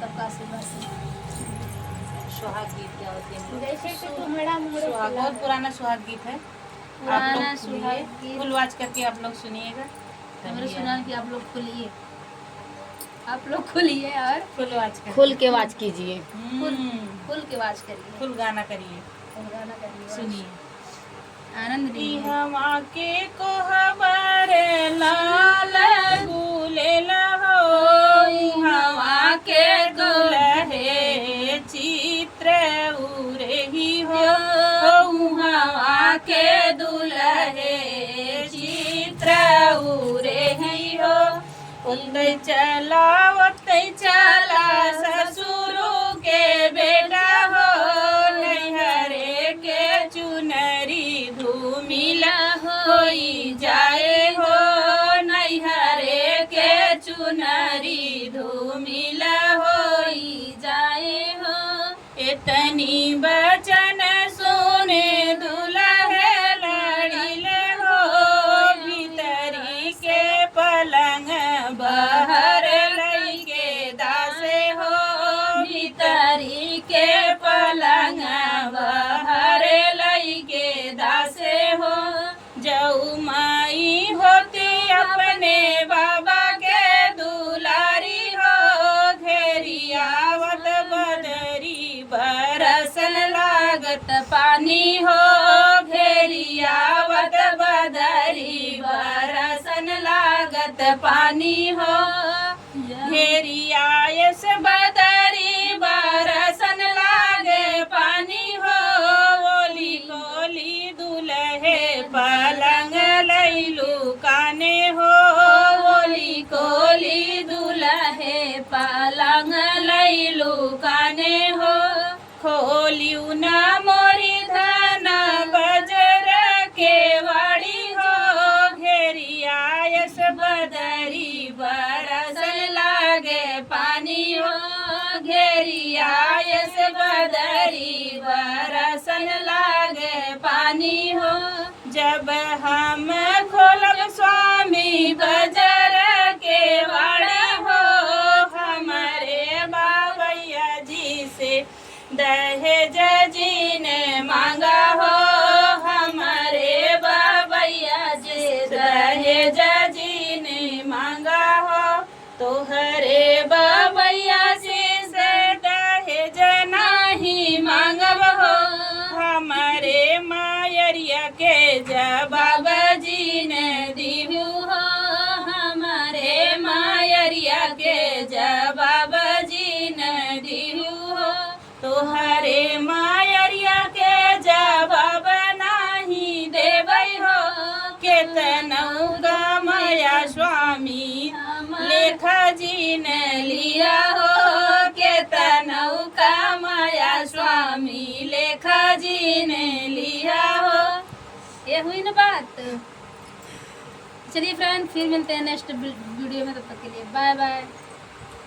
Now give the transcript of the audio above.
सबका आशीर्वाद से। सुहाग गीत क्या होते हैं? जैसे कि तुम्हारा सुहाग बहुत पुराना सुहाग गीत है। पुराना आप लोग सुहाग सुनिए, गीत। फुल आवाज करके आप लोग सुनिएगा। हमने सुना कि आप लोग खुलिए, आप लोग खुलिए और फुल आवाज करके खुल के आवाज कीजिए। खुल के आवाज करिए, फुल गाना करिए, फुल गाना करिए, सुनिए। आनंद लीजिए। हवा के कोहबर लाल गुलेल हो, हवा के दुल्हे चित्र उरही हो, हवा के दुल्हे चित्र उरही हो। उतै चला ससुरु के बेटा हो, नैहरे के चुनरी धूमिला होई जाए हो, नैहरे के चुनरी धूमिला होई जाए हो। इतनी बचन सुने दुल्हे लड़िले हो, भीतरी के पलंग बाहर लइके दासे हो, भीतरी के पलंग बाहर लइके दासे हो। जऊ माई होती अपने बाबा के दुलारी हो, घेरियावत बदरी बरसन लागत पानी हो, घेरियावत बदरी बरसन लागत पानी हो। घेरियायस बदरी बरसन लागे पानी हो, ओली कोली दुल्हे पलंग लैलू काने हो, ओली कोली दुल्हे पलंग लैलू काने हो। खोलियू ना मोरी धन बजर के वाड़ी हो, घेरियायस बदरी बरसन लागे पानी हो, घेरियायस बदरी बरसन लागे पानी हो। जब हम खोलब स्वामी बजर के वाड़ी हो, हमारे बाबैया जी से दहेज जी ने मांगा हो, हमारे बाबैया जी से दहेज जी ने मांगा हो। तोहरे बाबैया जी से दहेज नहीं मांगब हो, हमारे मायरिया के जवाब जी ने दीबू हो, हमारे मायरिया के जवाब जी ने दीबू हो। तोहरे मायरिया के जवाब नहीं देबै हो, केतनऊ गमया स्वामी लेखा जी ने लिया हो, केतनऊ कामया स्वामी लेखा जी ने लिया हो। ये हुई ना बात। चलिए फ्रेंड, फिर मिलते हैं नेक्स्ट वीडियो में, तब तक के लिए बाय बाय।